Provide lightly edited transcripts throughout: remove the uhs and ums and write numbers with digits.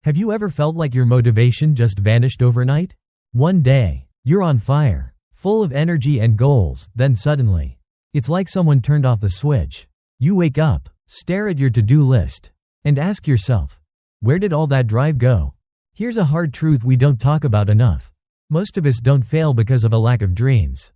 Have you ever felt like your motivation just vanished overnight? One day, you're on fire, full of energy and goals, then suddenly, it's like someone turned off the switch. You wake up, stare at your to-do list, and ask yourself, where did all that drive go? Here's a hard truth we don't talk about enough. Most of us don't fail because of a lack of dreams.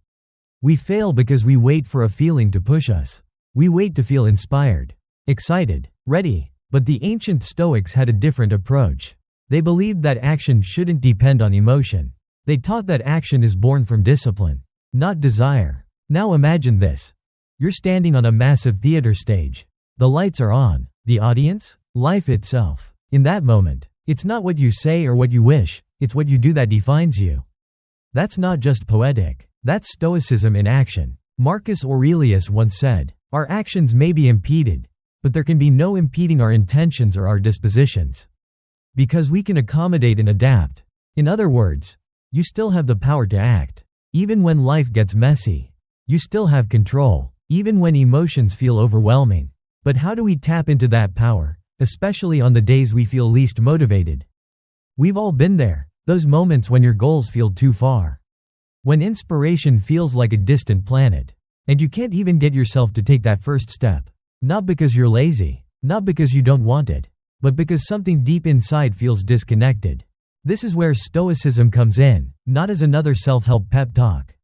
We fail because we wait for a feeling to push us. We wait to feel inspired, excited, ready. But the ancient Stoics had a different approach. They believed that action shouldn't depend on emotion. They taught that action is born from discipline, not desire. Now imagine this. You're standing on a massive theater stage. The lights are on. The audience? Life itself. In that moment, it's not what you say or what you wish, it's what you do that defines you. That's not just poetic. That's Stoicism in action. Marcus Aurelius once said, "Our actions may be impeded, but there can be no impeding our intentions or our dispositions. Because we can accommodate and adapt." In other words, you still have the power to act. Even when life gets messy, you still have control, even when emotions feel overwhelming. But how do we tap into that power, especially on the days we feel least motivated? We've all been there, those moments when your goals feel too far. When inspiration feels like a distant planet, and you can't even get yourself to take that first step. Not because you're lazy, not because you don't want it, but because something deep inside feels disconnected. This is where Stoicism comes in, not as another self-help pep talk,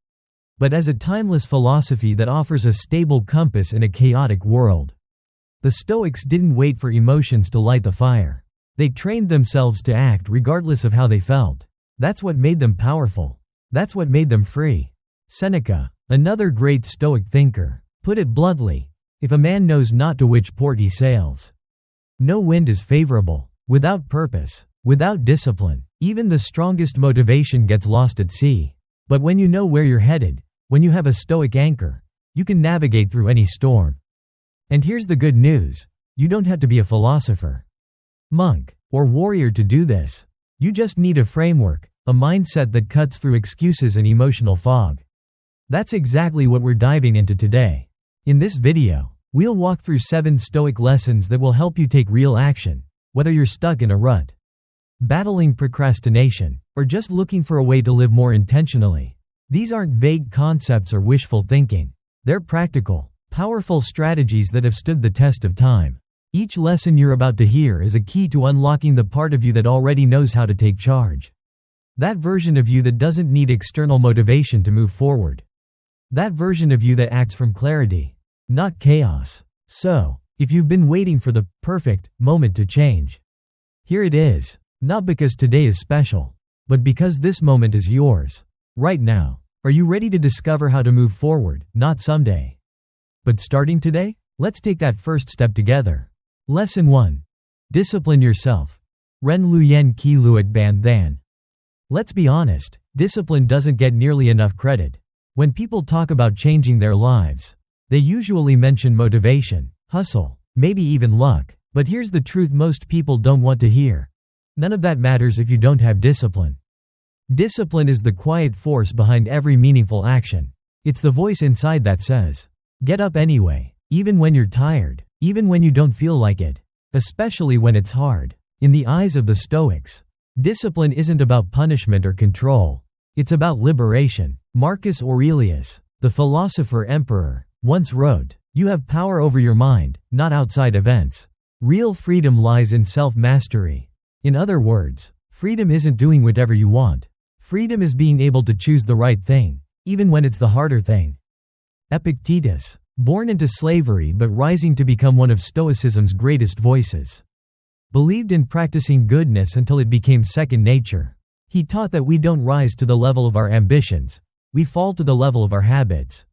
but as a timeless philosophy that offers a stable compass in a chaotic world. The Stoics didn't wait for emotions to light the fire. They trained themselves to act regardless of how they felt. That's what made them powerful. That's what made them free. Seneca, another great Stoic thinker, put it bluntly, if a man knows not to which port he sails, no wind is favorable. Without purpose, without discipline, even the strongest motivation gets lost at sea. But when you know where you're headed, when you have a Stoic anchor, you can navigate through any storm. And here's the good news. You don't have to be a philosopher, monk, or warrior to do this. You just need a framework, a mindset that cuts through excuses and emotional fog. That's exactly what we're diving into today. In this video, we'll walk through 7 Stoic lessons that will help you take real action, whether you're stuck in a rut, battling procrastination, or just looking for a way to live more intentionally. These aren't vague concepts or wishful thinking. They're practical, powerful strategies that have stood the test of time. Each lesson you're about to hear is a key to unlocking the part of you that already knows how to take charge. That version of you that doesn't need external motivation to move forward. That version of you that acts from clarity, not chaos. So, if you've been waiting for the perfect moment to change, here it is. Not because today is special, but because this moment is yours. Right now. Are you ready to discover how to move forward, not someday, but starting today? Let's take that first step together. Lesson 1. Discipline yourself. Ren Luyen Ki Luat Ban Than. Let's be honest, discipline doesn't get nearly enough credit. When people talk about changing their lives, they usually mention motivation, hustle, maybe even luck. But here's the truth most people don't want to hear. None of that matters if you don't have discipline. Discipline is the quiet force behind every meaningful action. It's the voice inside that says, get up anyway, even when you're tired, even when you don't feel like it, especially when it's hard. In the eyes of the Stoics, discipline isn't about punishment or control. It's about liberation. Marcus Aurelius, the philosopher emperor, once wrote, "You have power over your mind, not outside events." Real freedom lies in self-mastery. In other words, freedom isn't doing whatever you want. Freedom is being able to choose the right thing, even when it's the harder thing. Epictetus, born into slavery but rising to become one of Stoicism's greatest voices, believed in practicing goodness until it became second nature. He taught that we don't rise to the level of our ambitions, we fall to the level of our habits.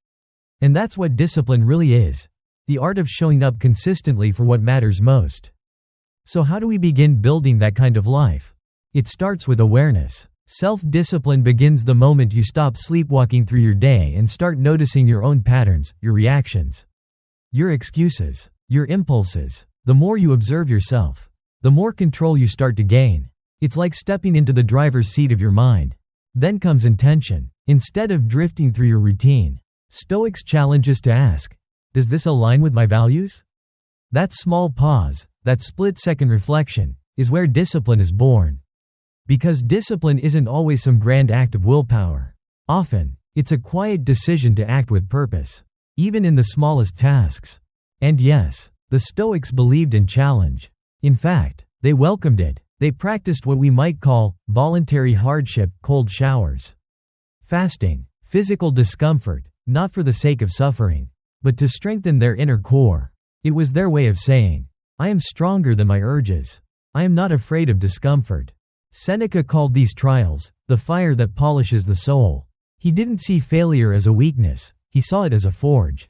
And that's what discipline really is, the art of showing up consistently for what matters most. So how do we begin building that kind of life? It starts with awareness. Self-discipline begins the moment you stop sleepwalking through your day and start noticing your own patterns, your reactions, your excuses, your impulses. The more you observe yourself, the more control you start to gain. It's like stepping into the driver's seat of your mind. Then comes intention. Instead of drifting through your routine, Stoics challenge us to ask, does this align with my values? That small pause, that split-second reflection, is where discipline is born. Because discipline isn't always some grand act of willpower. Often, it's a quiet decision to act with purpose, even in the smallest tasks. And yes, the Stoics believed in challenge. In fact, they welcomed it. They practiced what we might call voluntary hardship, cold showers, fasting, physical discomfort, not for the sake of suffering, but to strengthen their inner core. It was their way of saying, I am stronger than my urges. I am not afraid of discomfort. Seneca called these trials the fire that polishes the soul. He didn't see failure as a weakness, he saw it as a forge.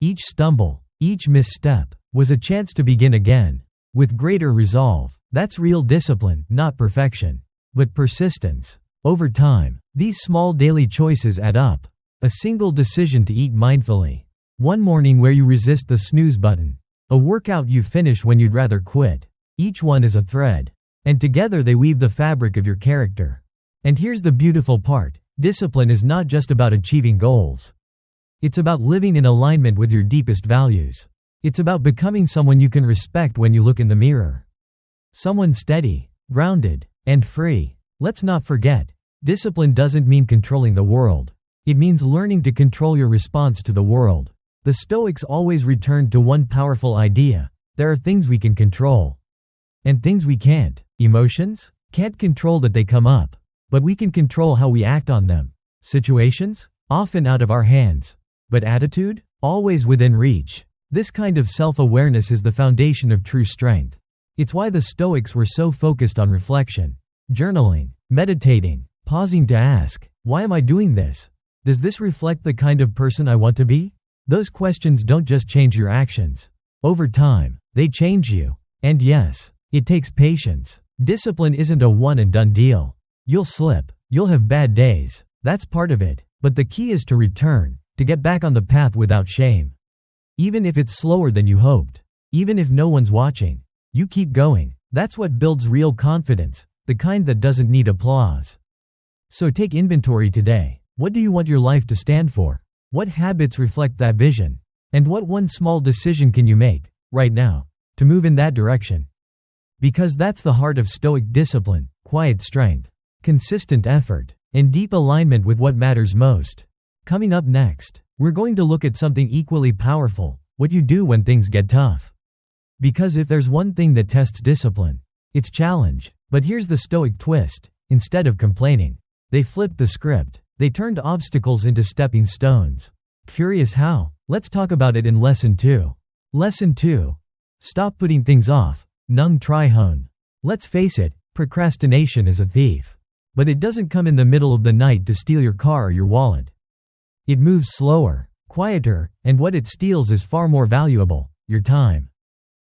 Each stumble, each misstep, was a chance to begin again, with greater resolve. That's real discipline, not perfection, but persistence. Over time, these small daily choices add up. A single decision to eat mindfully. One morning where you resist the snooze button. A workout you finish when you'd rather quit. Each one is a thread, and together they weave the fabric of your character. And here's the beautiful part. Discipline is not just about achieving goals. It's about living in alignment with your deepest values. It's about becoming someone you can respect when you look in the mirror. Someone steady, grounded, and free. Let's not forget, discipline doesn't mean controlling the world. It means learning to control your response to the world. The Stoics always returned to one powerful idea. There are things we can control, and things we can't. Emotions? Can't control that they come up, but we can control how we act on them. Situations? Often out of our hands, but attitude? Always within reach. This kind of self-awareness is the foundation of true strength. It's why the Stoics were so focused on reflection, journaling, meditating, pausing to ask, why am I doing this? Does this reflect the kind of person I want to be? Those questions don't just change your actions. Over time, they change you. And yes, it takes patience. Discipline isn't a one-and-done deal. You'll slip, you'll have bad days. That's part of it. But the key is to return, to get back on the path without shame. Even if it's slower than you hoped, even if no one's watching, you keep going. That's what builds real confidence, the kind that doesn't need applause. So take inventory today. What do you want your life to stand for? What habits reflect that vision? And what one small decision can you make, right now, to move in that direction? Because that's the heart of Stoic discipline, quiet strength, consistent effort, and deep alignment with what matters most. Coming up next, we're going to look at something equally powerful, what you do when things get tough. Because if there's one thing that tests discipline, it's challenge. But here's the Stoic twist. Instead of complaining, they flipped the script. They turned obstacles into stepping stones. Curious how? Let's talk about it in Lesson 2. Lesson 2. Stop putting things off. Nung trihone. Let's face it, procrastination is a thief. But it doesn't come in the middle of the night to steal your car or your wallet. It moves slower, quieter, and what it steals is far more valuable: your time,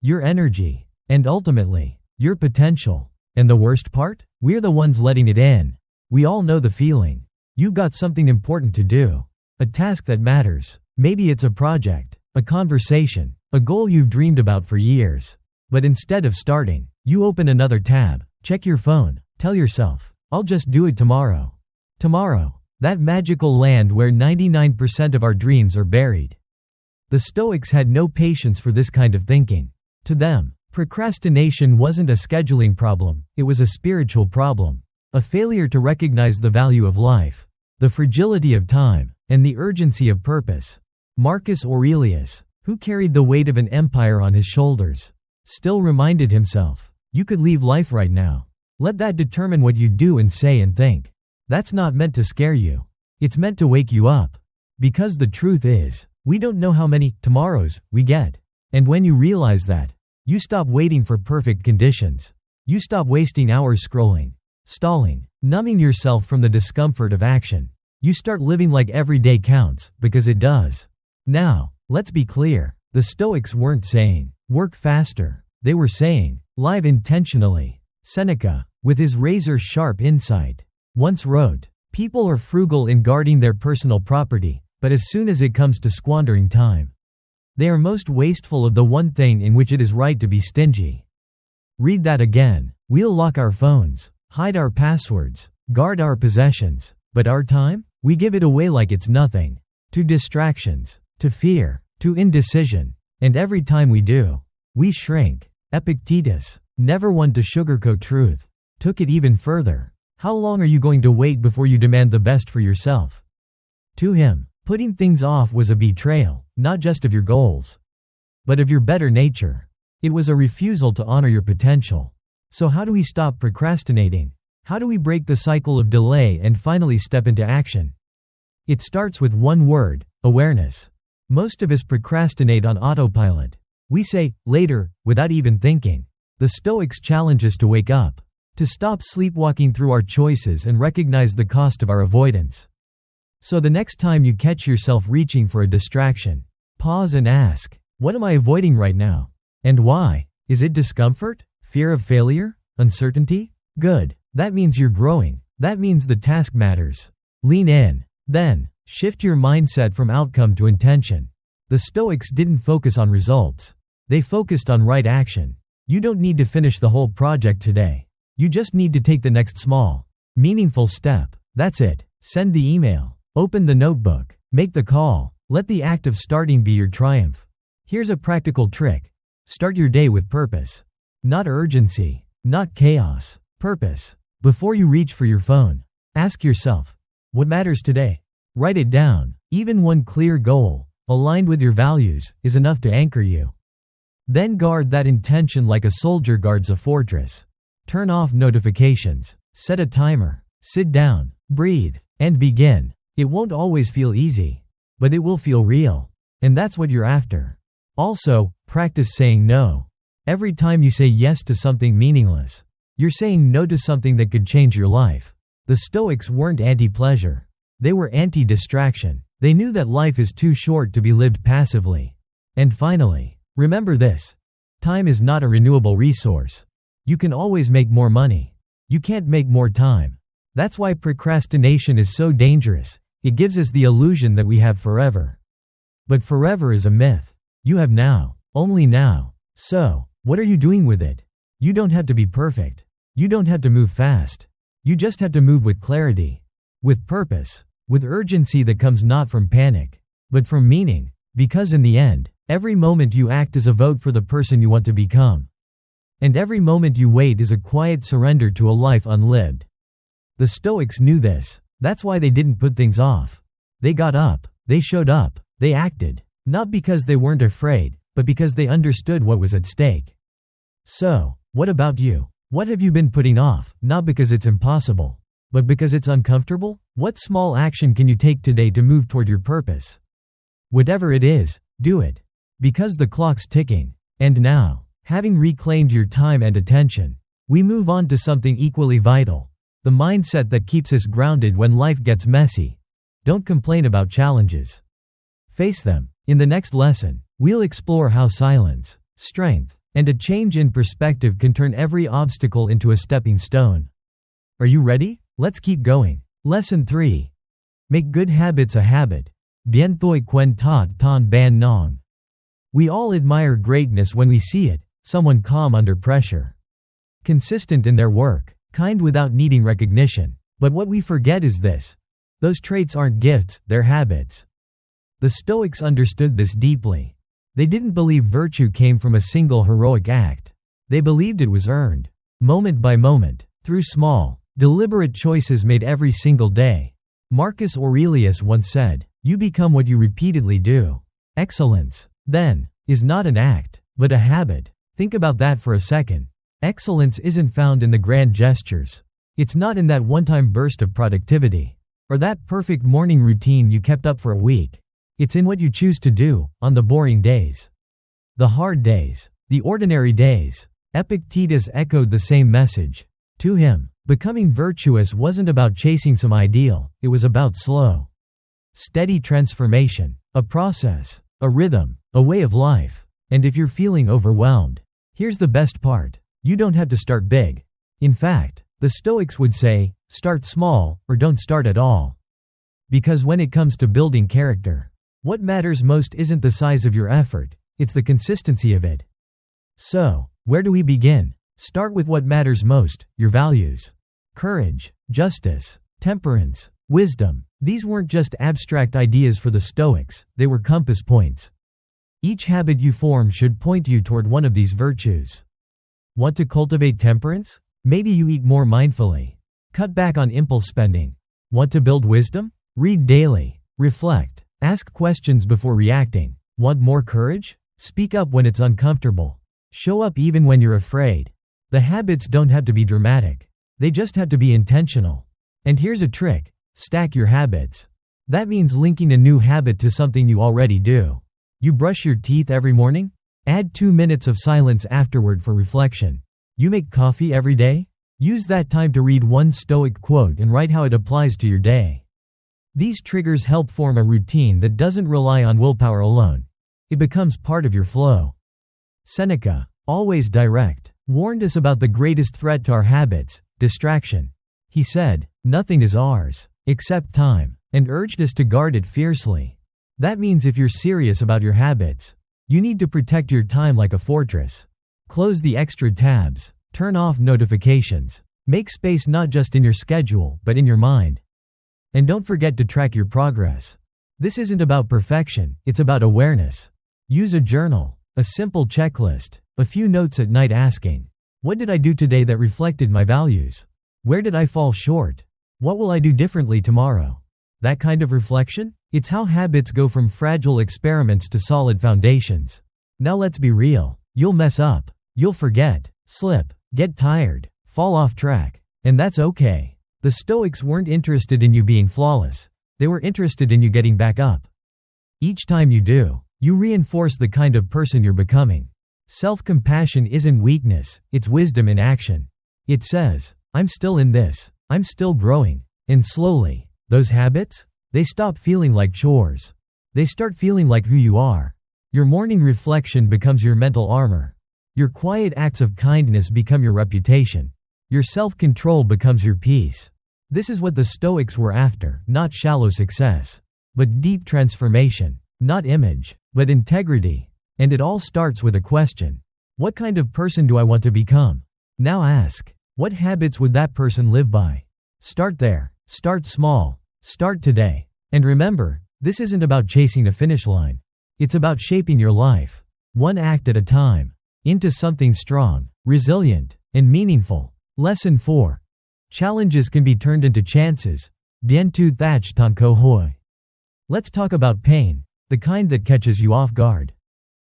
your energy, and ultimately, your potential. And the worst part? We're the ones letting it in. We all know the feeling. You've got something important to do, a task that matters. Maybe it's a project, a conversation, a goal you've dreamed about for years. But instead of starting, you open another tab, check your phone, tell yourself, I'll just do it tomorrow. Tomorrow, that magical land where 99% of our dreams are buried. The Stoics had no patience for this kind of thinking. To them, procrastination wasn't a scheduling problem, it was a spiritual problem. A failure to recognize the value of life, the fragility of time, and the urgency of purpose. Marcus Aurelius, who carried the weight of an empire on his shoulders, still reminded himself, you could leave life right now. Let that determine what you do and say and think. That's not meant to scare you. It's meant to wake you up. Because the truth is, we don't know how many tomorrows we get. And when you realize that, you stop waiting for perfect conditions. You stop wasting hours scrolling, stalling, numbing yourself from the discomfort of action. You start living like every day counts, because it does. Now, let's be clear. The Stoics weren't saying, work faster. They were saying, live intentionally. Seneca, with his razor-sharp insight, once wrote, people are frugal in guarding their personal property, but as soon as it comes to squandering time, they are most wasteful of the one thing in which it is right to be stingy. Read that again. We'll lock our phones, hide our passwords, guard our possessions, but our time? We give it away like it's nothing. To distractions, to fear, to indecision, and every time we do, we shrink. Epictetus, Never one to sugarcoat truth. Took it even further. How long are you going to wait before you demand the best for yourself? To him, putting things off was a betrayal, not just of your goals, but of your better nature. It was a refusal to honor your potential. So how do we stop procrastinating? How do we break the cycle of delay and finally step into action? It starts with one word: awareness. Most of us procrastinate on autopilot. We say, later, without even thinking. The Stoics challenge us to wake up, to stop sleepwalking through our choices and recognize the cost of our avoidance. So the next time you catch yourself reaching for a distraction, pause and ask, what am I avoiding right now? And why? Is it discomfort? Fear of failure? Uncertainty? Good. That means you're growing. That means the task matters. Lean in. Then, shift your mindset from outcome to intention. The Stoics didn't focus on results. They focused on right action. You don't need to finish the whole project today. You just need to take the next small, meaningful step. That's it. Send the email. Open the notebook. Make the call. Let the act of starting be your triumph. Here's a practical trick. Start your day with purpose. Not urgency. Not chaos. Purpose. Before you reach for your phone, ask yourself, what matters today? Write it down. Even one clear goal, aligned with your values, is enough to anchor you. Then guard that intention like a soldier guards a fortress. Turn off notifications. Set a timer. Sit down. Breathe. And begin. It won't always feel easy, but it will feel real. And that's what you're after. Also, practice saying no. Every time you say yes to something meaningless, you're saying no to something that could change your life. The Stoics weren't anti-pleasure. They were anti-distraction. They knew that life is too short to be lived passively. And finally, remember this. Time is not a renewable resource. You can always make more money. You can't make more time. That's why procrastination is so dangerous. It gives us the illusion that we have forever. But forever is a myth. You have now. Only now. So, what are you doing with it? You don't have to be perfect. You don't have to move fast. You just have to move with clarity, with purpose, with urgency that comes not from panic, but from meaning. Because in the end, every moment you act is a vote for the person you want to become. And every moment you wait is a quiet surrender to a life unlived. The Stoics knew this. That's why they didn't put things off. They got up. They showed up. They acted. Not because they weren't afraid, but because they understood what was at stake. So, what about you? What have you been putting off? Not because it's impossible, but because it's uncomfortable? What small action can you take today to move toward your purpose? Whatever it is, do it. Because the clock's ticking. And now, having reclaimed your time and attention, we move on to something equally vital. The mindset that keeps us grounded when life gets messy. Don't complain about challenges. Face them. In the next lesson, we'll explore how silence, strength, and a change in perspective can turn every obstacle into a stepping stone. Are you ready? Let's keep going. Lesson 3. Make good habits a habit. Bien thoi quen tot ton ban nong. We all admire greatness when we see it, someone calm under pressure, consistent in their work, kind without needing recognition. But what we forget is this. Those traits aren't gifts, they're habits. The Stoics understood this deeply. They didn't believe virtue came from a single heroic act. They believed it was earned, moment by moment, through small, deliberate choices made every single day. Marcus Aurelius once said, "You become what you repeatedly do." Excellence, then, is not an act, but a habit. Think about that for a second. Excellence isn't found in the grand gestures. It's not in that one-time burst of productivity, or that perfect morning routine you kept up for a week. It's in what you choose to do, on the boring days. The hard days. The ordinary days. Epictetus echoed the same message. To him, becoming virtuous wasn't about chasing some ideal, it was about slow, steady transformation. A process, a rhythm, a way of life. And if you're feeling overwhelmed, here's the best part. You don't have to start big. In fact, the Stoics would say, start small, or don't start at all. Because when it comes to building character, what matters most isn't the size of your effort, it's the consistency of it. So, where do we begin? Start with what matters most, your values. Courage, justice, temperance, wisdom. These weren't just abstract ideas for the Stoics, they were compass points. Each habit you form should point you toward one of these virtues. Want to cultivate temperance? Maybe you eat more mindfully. Cut back on impulse spending. Want to build wisdom? Read daily. Reflect. Ask questions before reacting. Want more courage? Speak up when it's uncomfortable. Show up even when you're afraid. The habits don't have to be dramatic. They just have to be intentional. And here's a trick. Stack your habits. That means linking a new habit to something you already do. You brush your teeth every morning? Add 2 minutes of silence afterward for reflection. You make coffee every day? Use that time to read one Stoic quote and write how it applies to your day. These triggers help form a routine that doesn't rely on willpower alone. It becomes part of your flow. Seneca, always direct, warned us about the greatest threat to our habits, distraction. He said, "Nothing is ours, except time," and urged us to guard it fiercely. That means if you're serious about your habits, you need to protect your time like a fortress. Close the extra tabs, turn off notifications, make space not just in your schedule but in your mind. And don't forget to track your progress. This isn't about perfection, it's about awareness. Use a journal, a simple checklist, a few notes at night asking, "What did I do today that reflected my values? Where did I fall short? What will I do differently tomorrow?" That kind of reflection? It's how habits go from fragile experiments to solid foundations. Now let's be real. You'll mess up. You'll forget, slip, get tired, fall off track. And that's okay. The Stoics weren't interested in you being flawless. They were interested in you getting back up. Each time you do, you reinforce the kind of person you're becoming. Self-compassion isn't weakness, it's wisdom in action. It says, "I'm still in this. I'm still growing." And slowly, those habits, they stop feeling like chores. They start feeling like who you are. Your morning reflection becomes your mental armor. Your quiet acts of kindness become your reputation. Your self-control becomes your peace. This is what the Stoics were after, not shallow success, but deep transformation, not image, but integrity. And it all starts with a question. What kind of person do I want to become? Now ask, what habits would that person live by? Start there. Start small. Start today. And remember, this isn't about chasing a finish line. It's about shaping your life, one act at a time, into something strong, resilient, and meaningful. Lesson 4. Challenges can be turned into chances. Bien tu thatch ton kohoi. Let's talk about pain, the kind that catches you off guard,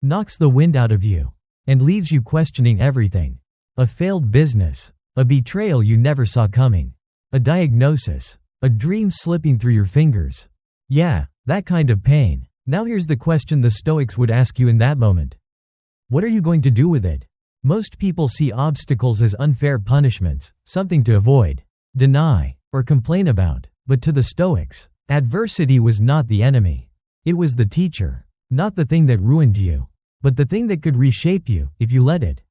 knocks the wind out of you, and leaves you questioning everything. A failed business, a betrayal you never saw coming, a diagnosis, a dream slipping through your fingers. Yeah, that kind of pain. Now here's the question the Stoics would ask you in that moment. What are you going to do with it? Most people see obstacles as unfair punishments, something to avoid, deny, or complain about. But to the Stoics, adversity was not the enemy. It was the teacher. Not the thing that ruined you, but the thing that could reshape you if you let it.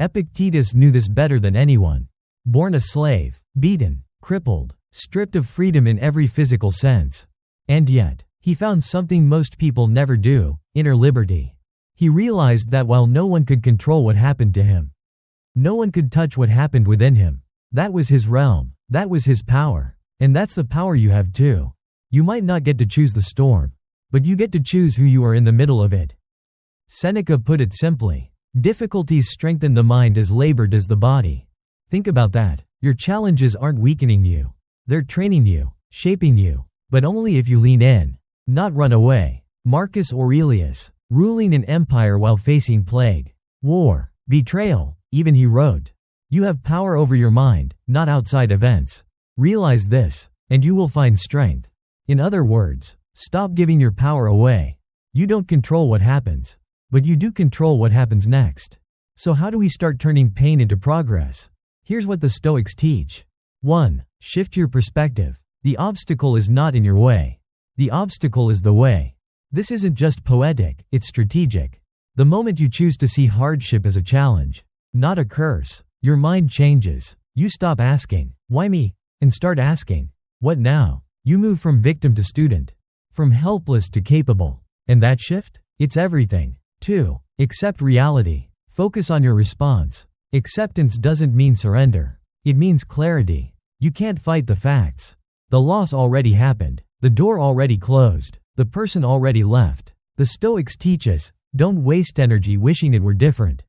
Epictetus knew this better than anyone. Born a slave, beaten, crippled, stripped of freedom in every physical sense. And yet, he found something most people never do, inner liberty. He realized that while no one could control what happened to him, no one could touch what happened within him. That was his realm, that was his power. And that's the power you have too. You might not get to choose the storm, but you get to choose who you are in the middle of it. Seneca put it simply, difficulties strengthen the mind as labor does the body. Think about that. Your challenges aren't weakening you. They're training you, shaping you, but only if you lean in, not run away. Marcus Aurelius, ruling an empire while facing plague, war, betrayal, even he wrote, "You have power over your mind, not outside events. Realize this, and you will find strength." In other words, stop giving your power away. You don't control what happens, but you do control what happens next. So how do we start turning pain into progress? Here's what the Stoics teach. 1. Shift your perspective. The obstacle is not in your way. The obstacle is the way. This isn't just poetic, it's strategic. The moment you choose to see hardship as a challenge, not a curse, your mind changes. You stop asking, "Why me?" and start asking, "What now?" You move from victim to student, from helpless to capable. And that shift? It's everything. 2. Accept reality. Focus on your response. Acceptance doesn't mean surrender. It means clarity. You can't fight the facts. The loss already happened. The door already closed. The person already left. The Stoics teach us, don't waste energy wishing it were different.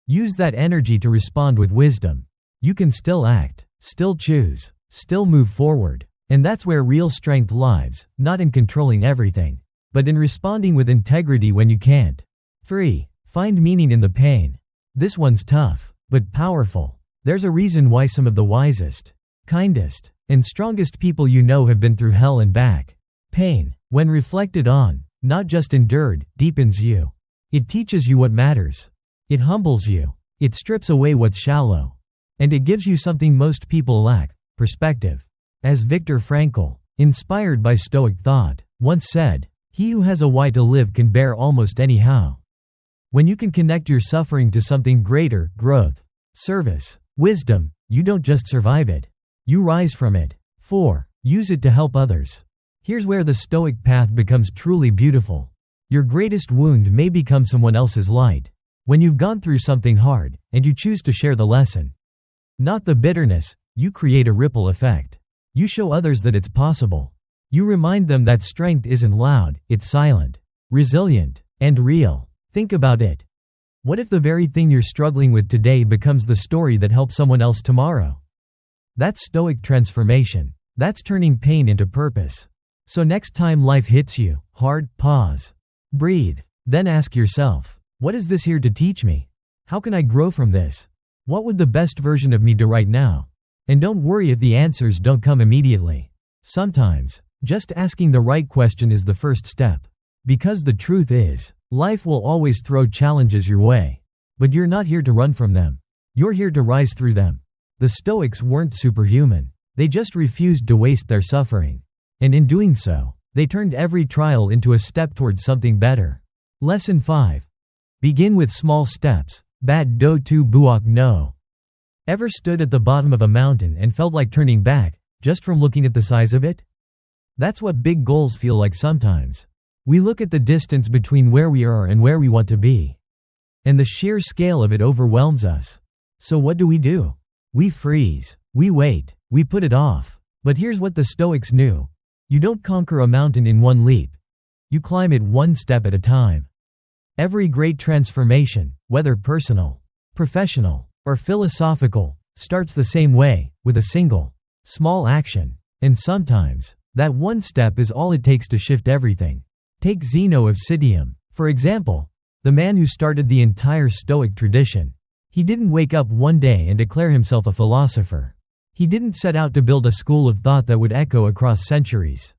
Use that energy to respond with wisdom. You can still act, still choose, still move forward. And that's where real strength lies, not in controlling everything, but in responding with integrity when you can't. 3. Find meaning in the pain. This one's tough, but powerful. There's a reason why some of the wisest, kindest, and strongest people you know have been through hell and back. Pain, when reflected on, not just endured, deepens you. It teaches you what matters. It humbles you. It strips away what's shallow. And it gives you something most people lack: perspective. As Viktor Frankl, inspired by Stoic thought, once said, "He who has a why to live can bear almost any how." When you can connect your suffering to something greater, growth, service, wisdom, you don't just survive it. You rise from it. 4. Use it to help others. Here's where the Stoic path becomes truly beautiful. Your greatest wound may become someone else's light. When you've gone through something hard, and you choose to share the lesson, not the bitterness, you create a ripple effect. You show others that it's possible. You remind them that strength isn't loud, it's silent, resilient, and real. Think about it. What if the very thing you're struggling with today becomes the story that helps someone else tomorrow? That's Stoic transformation. That's turning pain into purpose. So next time life hits you hard, pause. Breathe. Then ask yourself, what is this here to teach me? How can I grow from this? What would the best version of me do right now? And don't worry if the answers don't come immediately. Sometimes, just asking the right question is the first step. Because the truth is, life will always throw challenges your way. But you're not here to run from them. You're here to rise through them. The Stoics weren't superhuman. They just refused to waste their suffering. And in doing so, they turned every trial into a step towards something better. Lesson 5. Begin with small steps. Bat do tu buok no. Ever stood at the bottom of a mountain and felt like turning back, just from looking at the size of it? That's what big goals feel like sometimes. We look at the distance between where we are and where we want to be. And the sheer scale of it overwhelms us. So what do? We freeze. We wait. We put it off. But here's what the Stoics knew. You don't conquer a mountain in one leap. You climb it one step at a time. Every great transformation, whether personal, professional, or philosophical, starts the same way, with a single, small action. And sometimes, that one step is all it takes to shift everything. Take Zeno of Citium, for example, the man who started the entire Stoic tradition. He didn't wake up one day and declare himself a philosopher. He didn't set out to build a school of thought that would echo across centuries.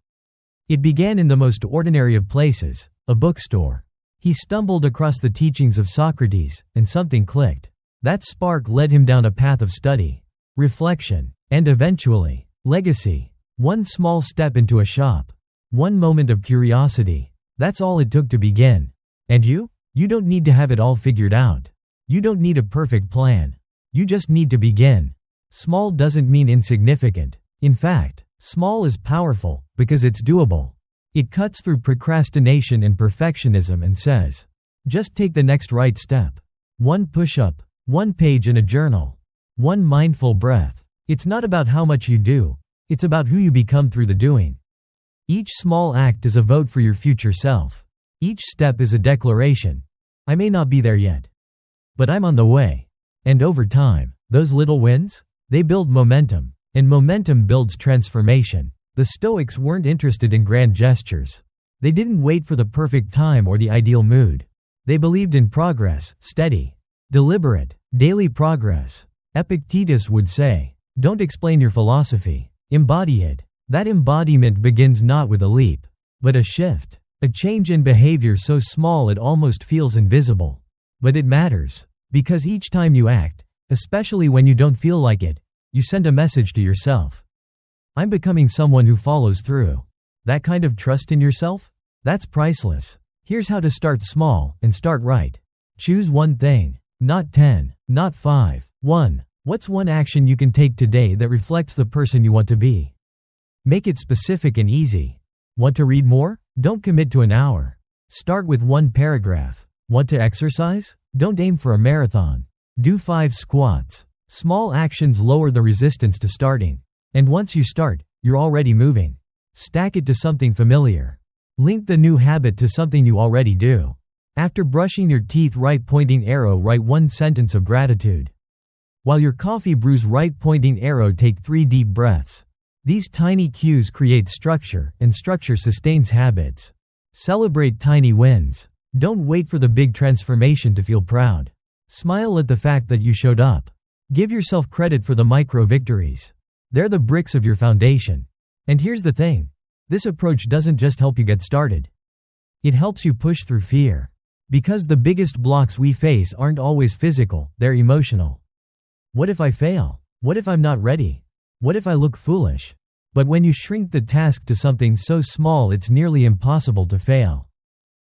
It began in the most ordinary of places, a bookstore. He stumbled across the teachings of Socrates, and something clicked. That spark led him down a path of study, reflection, and eventually, legacy. One small step into a shop. One moment of curiosity. That's all it took to begin. And you? You don't need to have it all figured out. You don't need a perfect plan. You just need to begin. Small doesn't mean insignificant. In fact, small is powerful, because it's doable. It cuts through procrastination and perfectionism and says, just take the next right step. One push-up, one page in a journal, one mindful breath. It's not about how much you do. It's about who you become through the doing. Each small act is a vote for your future self. Each step is a declaration. I may not be there yet, but I'm on the way. And over time, those little wins, they build momentum, and momentum builds transformation. The Stoics weren't interested in grand gestures. They didn't wait for the perfect time or the ideal mood. They believed in progress, steady, deliberate, daily progress. Epictetus would say, don't explain your philosophy, embody it. That embodiment begins not with a leap, but a shift, a change in behavior so small it almost feels invisible. But it matters, because each time you act, especially when you don't feel like it, you send a message to yourself. I'm becoming someone who follows through. That kind of trust in yourself? That's priceless. Here's how to start small and start right. Choose one thing, not 10, not 5. 1. What's one action you can take today that reflects the person you want to be? Make it specific and easy. Want to read more? Don't commit to an hour. Start with one paragraph. Want to exercise? Don't aim for a marathon. Do 5 squats. Small actions lower the resistance to starting. And once you start, you're already moving. Stack it to something familiar. Link the new habit to something you already do. After brushing your teeth, right pointing arrow, write one sentence of gratitude. While your coffee brews, right pointing arrow, take 3 deep breaths. These tiny cues create structure, and structure sustains habits. Celebrate tiny wins. Don't wait for the big transformation to feel proud. Smile at the fact that you showed up. Give yourself credit for the micro victories. They're the bricks of your foundation. And here's the thing. This approach doesn't just help you get started. It helps you push through fear. Because the biggest blocks we face aren't always physical, they're emotional. What if I fail? What if I'm not ready? What if I look foolish? But when you shrink the task to something so small, it's nearly impossible to fail.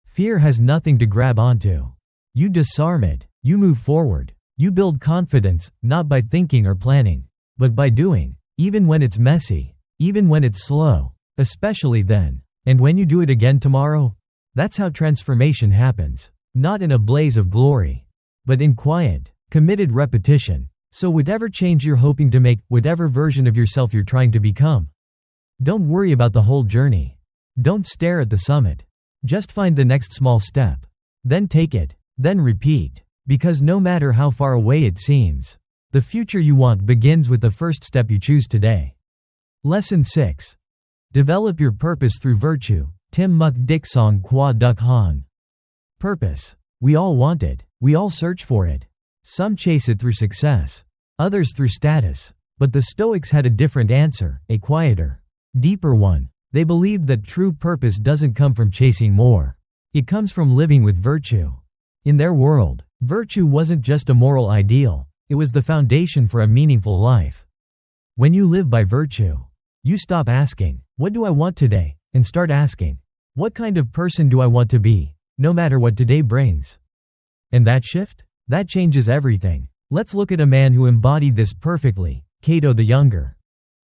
Fear has nothing to grab onto. You disarm it. You move forward. You build confidence, not by thinking or planning, but by doing, even when it's messy, even when it's slow, especially then. And when you do it again tomorrow, that's how transformation happens. Not in a blaze of glory, but in quiet, committed repetition. So whatever change you're hoping to make, whatever version of yourself you're trying to become, don't worry about the whole journey. Don't stare at the summit. Just find the next small step. Then take it. Then repeat. Because no matter how far away it seems, the future you want begins with the first step you choose today. Lesson 6. Develop your purpose through virtue. Tim Muk Dik Song Kwa Duk Han. Purpose. We all want it. We all search for it. Some chase it through success, others through status. But the Stoics had a different answer, a quieter, deeper one. They believed that true purpose doesn't come from chasing more. It comes from living with virtue. In their world, virtue wasn't just a moral ideal, it was the foundation for a meaningful life. When you live by virtue, you stop asking, "What do I want today?" and start asking, "What kind of person do I want to be?" no matter what today brings. And that shift? That changes everything. Let's look at a man who embodied this perfectly, Cato the Younger.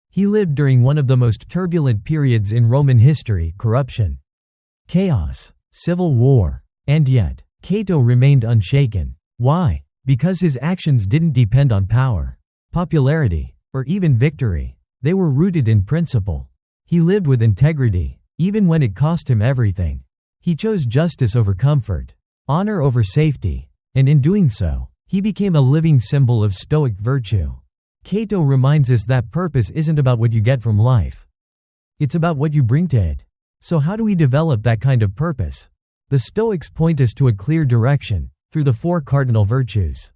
He lived during one of the most turbulent periods in Roman history: corruption, chaos, civil war. And yet, Cato remained unshaken. Why? Because his actions didn't depend on power, popularity, or even victory. They were rooted in principle. He lived with integrity, even when it cost him everything. He chose justice over comfort, honor over safety, and in doing so, he became a living symbol of Stoic virtue. Cato reminds us that purpose isn't about what you get from life. It's about what you bring to it. So how do we develop that kind of purpose? The Stoics point us to a clear direction, through the 4 cardinal virtues.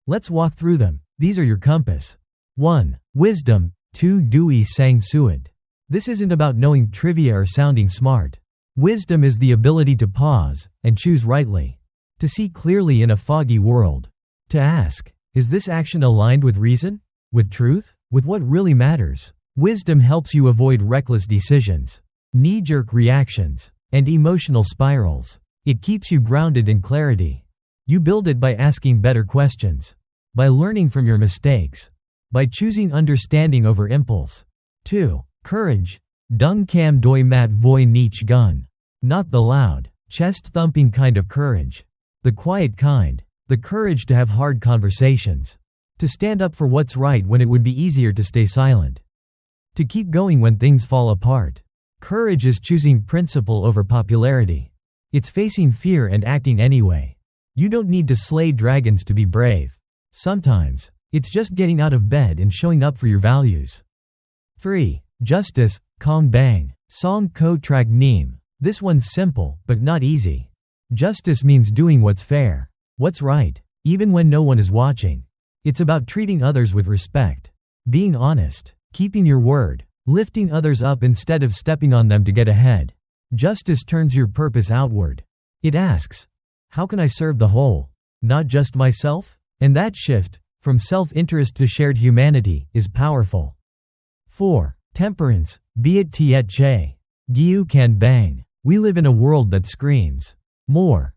Let's walk through them. These are your compass. 1. Wisdom. 2. Dui sang suit. This isn't about knowing trivia or sounding smart. Wisdom is the ability to pause and choose rightly. To see clearly in a foggy world. To ask, is this action aligned with reason? With truth? With what really matters? Wisdom helps you avoid reckless decisions, knee-jerk reactions, and emotional spirals. It keeps you grounded in clarity. You build it by asking better questions, by learning from your mistakes, by choosing understanding over impulse. 2. Courage. Dung kam doi mat voi nich gun. Not the loud, chest-thumping kind of courage. The quiet kind. The courage to have hard conversations. To stand up for what's right when it would be easier to stay silent. To keep going when things fall apart. Courage is choosing principle over popularity. It's facing fear and acting anyway. You don't need to slay dragons to be brave. Sometimes, it's just getting out of bed and showing up for your values. 3. Justice. Kong bang. Song ko trag neem. This one's simple, but not easy. Justice means doing what's fair, what's right, even when no one is watching. It's about treating others with respect, being honest, keeping your word, lifting others up instead of stepping on them to get ahead. Justice turns your purpose outward. It asks, how can I serve the whole, not just myself? And that shift, from self-interest to shared humanity, is powerful. 4. Temperance. Be it tiet che. Giu kan bang. We live in a world that screams, more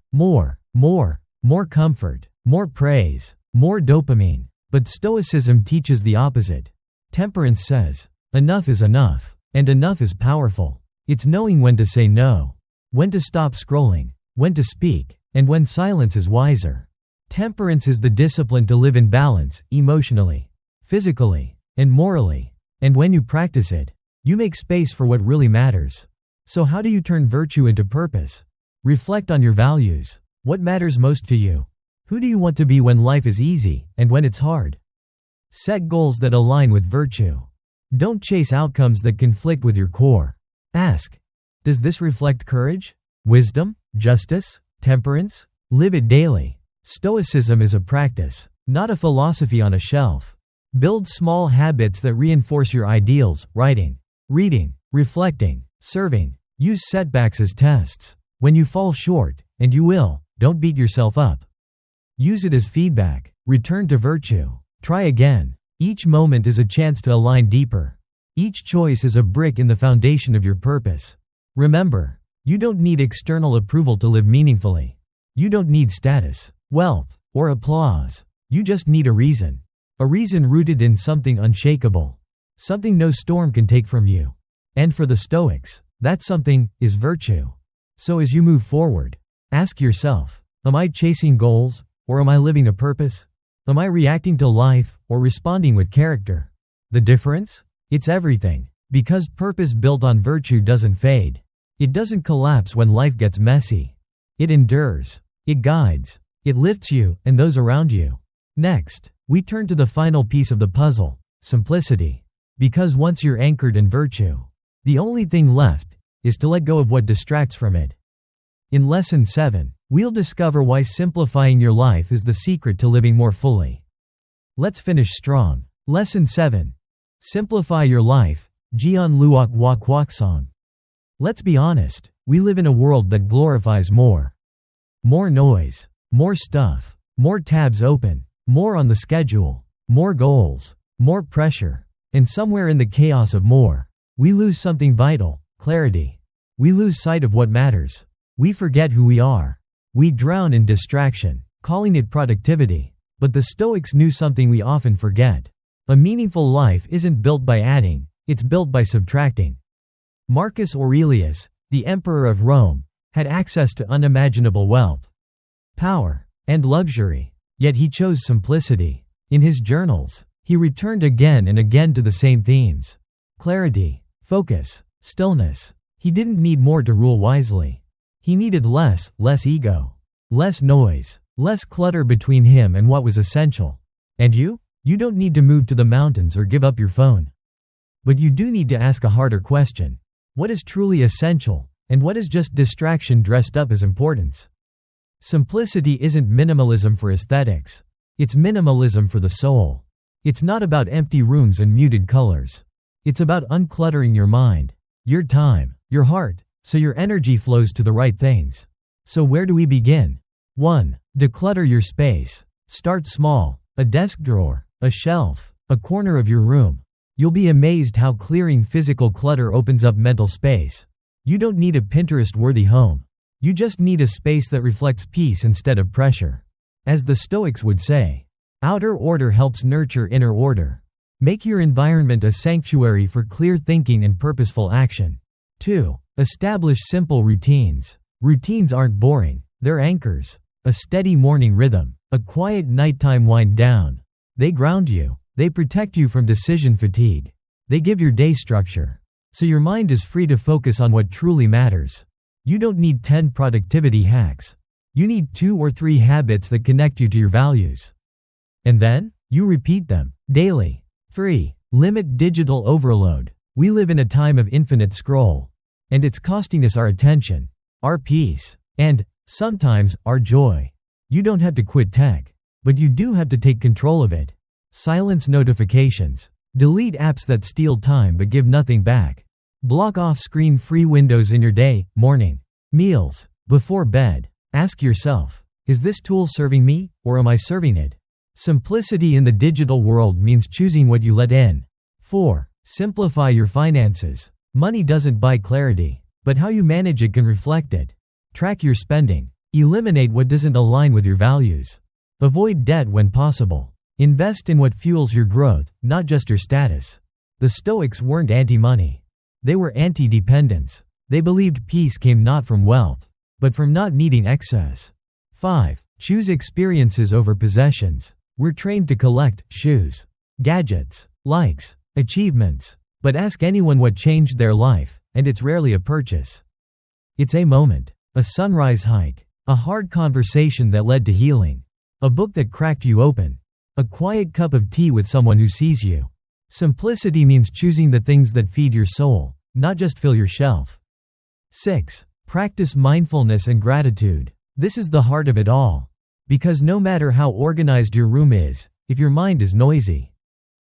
comfort, more praise, more dopamine. But Stoicism teaches the opposite. Temperance says, enough is enough, and enough is powerful. It's knowing when to say no, when to stop scrolling, when to speak, and when silence is wiser. Temperance is the discipline to live in balance, emotionally, physically, and morally. And when you practice it, you make space for what really matters. So how do you turn virtue into purpose? Reflect on your values. What matters most to you? Who do you want to be when life is easy and when it's hard? Set goals that align with virtue. Don't chase outcomes that conflict with your core. Ask, does this reflect courage, wisdom, justice, temperance? Live it daily. Stoicism is a practice, not a philosophy on a shelf. Build small habits that reinforce your ideals: writing, reading, reflecting, serving. Use setbacks as tests. When you fall short, and you will, don't beat yourself up. Use it as feedback. Return to virtue. Try again. Each moment is a chance to align deeper. Each choice is a brick in the foundation of your purpose. Remember, you don't need external approval to live meaningfully. You don't need status, wealth, or applause. You just need a reason. A reason rooted in something unshakable. Something no storm can take from you. And for the Stoics, that something is virtue. So as you move forward, ask yourself, am I chasing goals, or am I living a purpose? Am I reacting to life, or responding with character? The difference? It's everything. Because purpose built on virtue doesn't fade. It doesn't collapse when life gets messy. It endures. It guides. It lifts you and those around you. Next, we turn to the final piece of the puzzle: simplicity. Because once you're anchored in virtue, the only thing left is to let go of what distracts from it. In Lesson 7, we'll discover why simplifying your life is the secret to living more fully. Let's finish strong. Lesson 7. Simplify your life. Jian Luok Wak Wak Song. Let's be honest, we live in a world that glorifies more. More noise, more stuff, more tabs open, more on the schedule, more goals, more pressure. And somewhere in the chaos of more, we lose something vital: clarity. We lose sight of what matters. We forget who we are. We drown in distraction, calling it productivity. But the Stoics knew something we often forget. A meaningful life isn't built by adding, it's built by subtracting. Marcus Aurelius, the emperor of Rome, had access to unimaginable wealth, power, and luxury, yet he chose simplicity. In his journals, he returned again and again to the same themes: clarity, focus, stillness. He didn't need more to rule wisely. He needed less ego, less noise, less clutter between him and what was essential. And you? You don't need to move to the mountains or give up your phone. But you do need to ask a harder question. What is truly essential, and what is just distraction dressed up as importance? Simplicity isn't minimalism for aesthetics. It's minimalism for the soul. It's not about empty rooms and muted colors. It's about uncluttering your mind, your time, your heart, so your energy flows to the right things. So where do we begin? 1. Declutter your space. Start small: a desk drawer, a shelf, a corner of your room. You'll be amazed how clearing physical clutter opens up mental space. You don't need a Pinterest-worthy home. You just need a space that reflects peace instead of pressure. As the Stoics would say, outer order helps nurture inner order. Make your environment a sanctuary for clear thinking and purposeful action. 2. Establish simple routines. Routines aren't boring, they're anchors. A steady morning rhythm, a quiet nighttime wind down. They ground you. They protect you from decision fatigue. They give your day structure, so your mind is free to focus on what truly matters. You don't need 10 productivity hacks. You need 2 or 3 habits that connect you to your values. And then, you repeat them, daily. 3. Limit digital overload. We live in a time of infinite scroll, and it's costing us our attention, our peace, and, sometimes, our joy. You don't have to quit tech, but you do have to take control of it. Silence notifications. Delete apps that steal time but give nothing back. Block off screen-free windows in your day, morning, meals, before bed. Ask yourself, is this tool serving me, or am I serving it? Simplicity in the digital world means choosing what you let in. 4. Simplify your finances. Money doesn't buy clarity, but how you manage it can reflect it. Track your spending. Eliminate what doesn't align with your values. Avoid debt when possible. Invest in what fuels your growth, not just your status. The Stoics weren't anti-money. They were anti-dependence. They believed peace came not from wealth, but from not needing excess. 5. Choose experiences over possessions. We're trained to collect shoes, gadgets, likes, achievements. But ask anyone what changed their life, and it's rarely a purchase. It's a moment, a sunrise hike, A hard conversation that led to healing. A book that cracked you open. A quiet cup of tea with someone who sees you. Simplicity means choosing the things that feed your soul, not just fill your shelf. 6. Practice mindfulness and gratitude. This is the heart of it all. Because no matter how organized your room is, if your mind is noisy,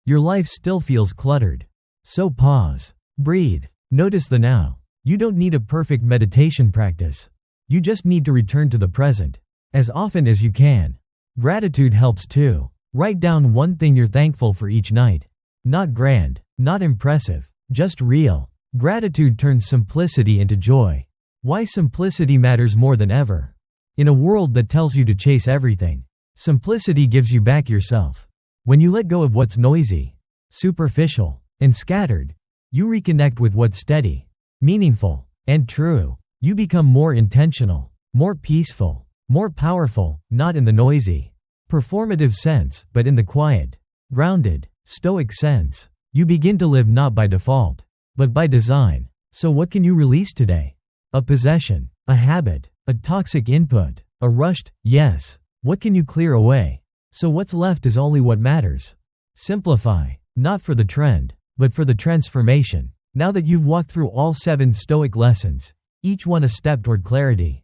your life still feels cluttered. So pause. Breathe. Notice the now. You don't need a perfect meditation practice. You just need to return to the present, as often as you can. Gratitude helps too. Write down one thing you're thankful for each night. Not grand, not impressive, just real. Gratitude turns simplicity into joy. Why simplicity matters more than ever. In a world that tells you to chase everything, simplicity gives you back yourself. When you let go of what's noisy, superficial, and scattered, you reconnect with what's steady, meaningful, and true. You become more intentional, more peaceful, more powerful, not in the noisy, performative sense, but in the quiet, grounded, stoic sense. You begin to live not by default, but by design. So what can you release today? A possession, a habit, a toxic input, a rushed yes. What can you clear away? So what's left is only what matters. Simplify, not for the trend, but for the transformation. Now that you've walked through all 7 Stoic lessons, each one a step toward clarity,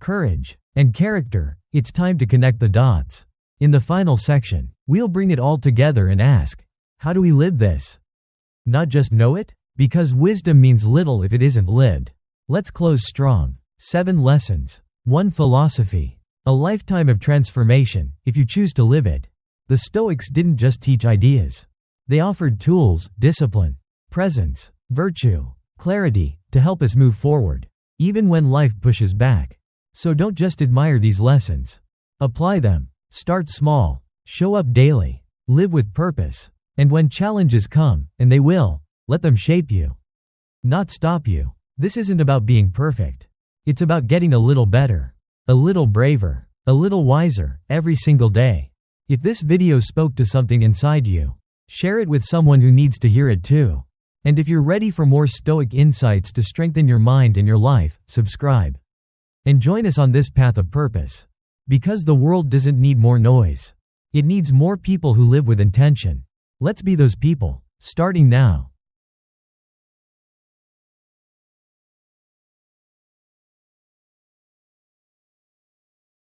courage, and character, it's time to connect the dots. In the final section, we'll bring it all together and ask, how do we live this? Not just know it? Because wisdom means little if it isn't lived. Let's close strong. 7 lessons, 1 philosophy, a lifetime of transformation, if you choose to live it. The Stoics didn't just teach ideas. They offered tools, discipline, presence, virtue, clarity, to help us move forward, even when life pushes back. So don't just admire these lessons. Apply them. Start small. Show up daily. Live with purpose. And when challenges come, and they will, let them shape you, not stop you. This isn't about being perfect. It's about getting a little better, a little braver, a little wiser, every single day. If this video spoke to something inside you, share it with someone who needs to hear it too. And if you're ready for more Stoic insights to strengthen your mind and your life, subscribe. And join us on this path of purpose. Because the world doesn't need more noise. It needs more people who live with intention. Let's be those people, starting now.